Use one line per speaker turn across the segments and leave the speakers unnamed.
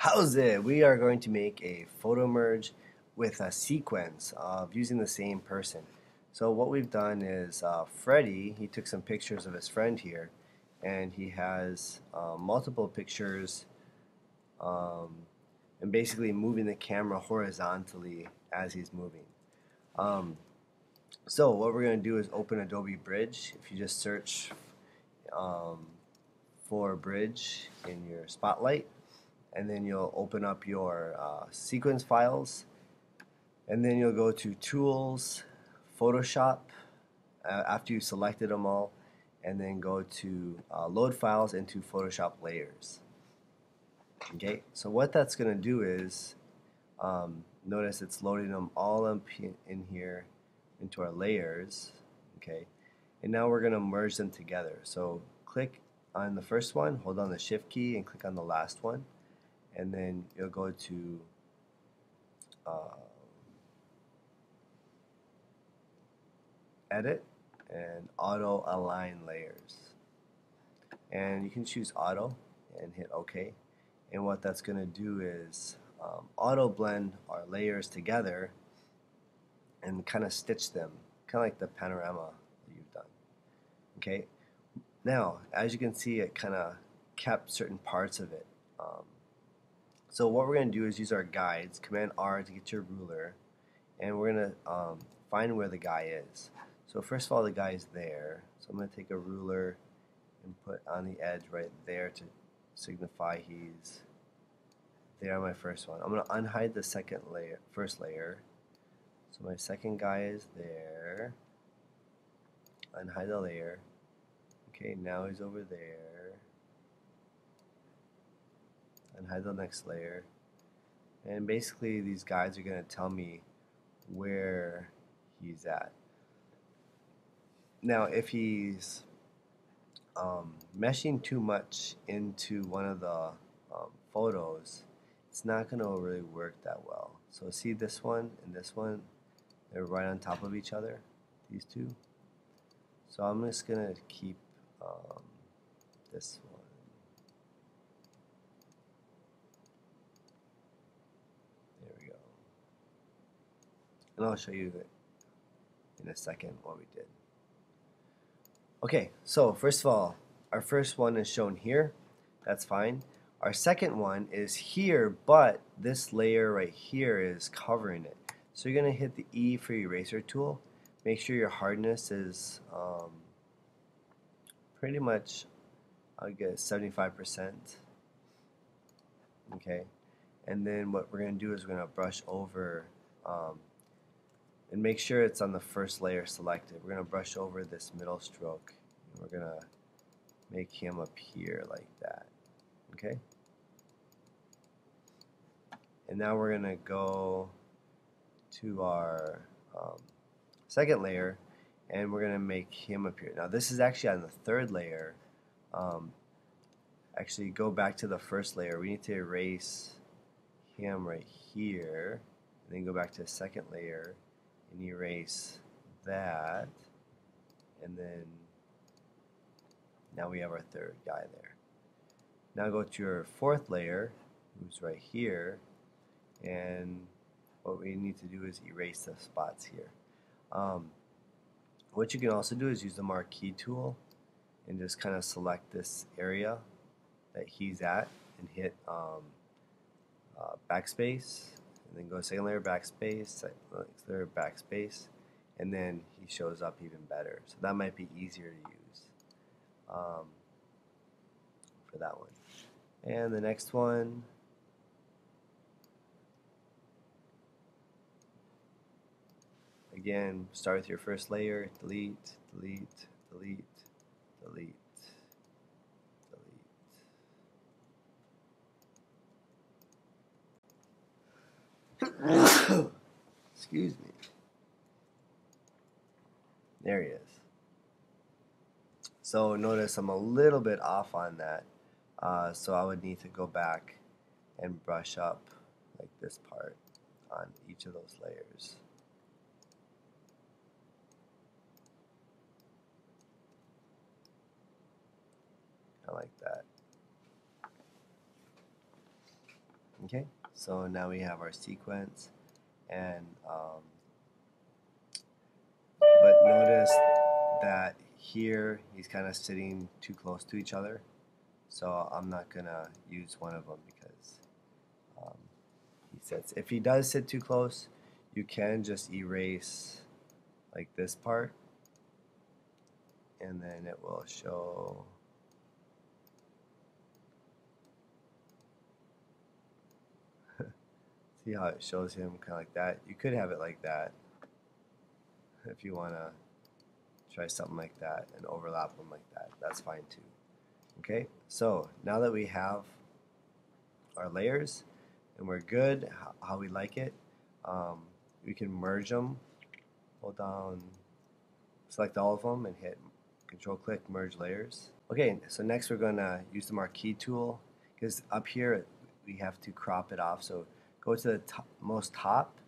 How's it? We are going to make a photo merge with a sequence of using the same person. So what we've done is Freddie, he took some pictures of his friend here, and he has multiple pictures um, and basically moving the camera horizontally as he's moving. Um, so what we're going to do is open Adobe Bridge. If you just search um, for Bridge in your Spotlight, and then you'll open up your sequence files, and then you'll go to Tools, Photoshop, after you've selected them all, and then go to Load Files into Photoshop Layers. Okay, so what that's going to do is, notice it's loading them all up in here into our layers, okay, and now we're going to merge them together. So click on the first one, hold on the Shift key, and click on the last one, and then you'll go to Edit and Auto Align Layers, and you can choose Auto and hit OK. And what that's going to do is auto blend our layers together and kind of stitch them, kind of like the panorama that you've done. Okay, now as you can see, it kind of kept certain parts of it. So what we're going to do is use our guides, Command R to get your ruler, and we're going to find where the guy is. So first of all, the guy is there. So I'm going to take a ruler and put on the edge right there to signify he's there on my first one. I'm going to unhide the first layer. So my second guy is there. Unhide the layer. Okay, now he's over there. Unhide the next layer. And basically these guides are going to tell me where he's at. Now if he's meshing too much into one of the photos, it's not going to really work that well. So see this one and this one, they're right on top of each other, these two. So I'm just going to keep this one. There we go. And I'll show you in a second what we did. Okay, so first of all, our first one is shown here. That's fine. Our second one is here, but this layer right here is covering it. So you're going to hit the E for your eraser tool. Make sure your hardness is pretty much, I'll get 75%. Okay, and then what we're going to do is we're going to brush over and make sure it's on the first layer selected. We're going to brush over this middle stroke, and we're going to make him appear like that. Okay? And now we're going to go to our second layer, and we're going to make him appear. Now this is actually on the third layer. Actually, go back to the first layer. We need to erase him right here, and then go back to the second layer and erase that, and then now we have our third guy there. Now go to your fourth layer, who's right here, and what we need to do is erase the spots here. What you can also do is use the marquee tool and just kind of select this area that he's at and hit backspace, and then go second layer backspace, next layer backspace, and then he shows up even better. So that might be easier to use for that one. And the next one, again, start with your first layer, delete, delete, delete, delete, delete. Excuse me. There he is. So notice I'm a little bit off on that. So I would need to go back and brush up like this part on each of those layers. Kind of like that. Okay, so now we have our sequence, and but notice that here he's kind of sitting too close to each other, so I'm not gonna use one of them because um, he sits. If he does sit too close, you can just erase like this part, and then it will show. See how it shows him kind of like that? You could have it like that if you want to try something like that and overlap them like that. That's fine too. Okay, so now that we have our layers and we're good how we like it, we can merge them. Hold down, select all of them and hit control click merge layers. Okay, so next we're going to use the marquee tool, because up here we have to crop it off. So go to the most top,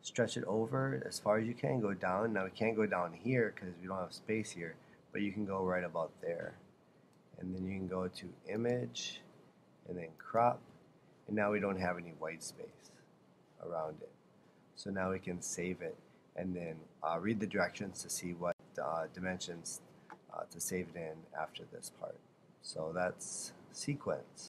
stretch it over as far as you can, go down. Now we can't go down here because we don't have space here, but you can go right about there. And then you can go to image and then crop, and now we don't have any white space around it. So now we can save it and then read the directions to see what dimensions to save it in after this part. So that's sequence.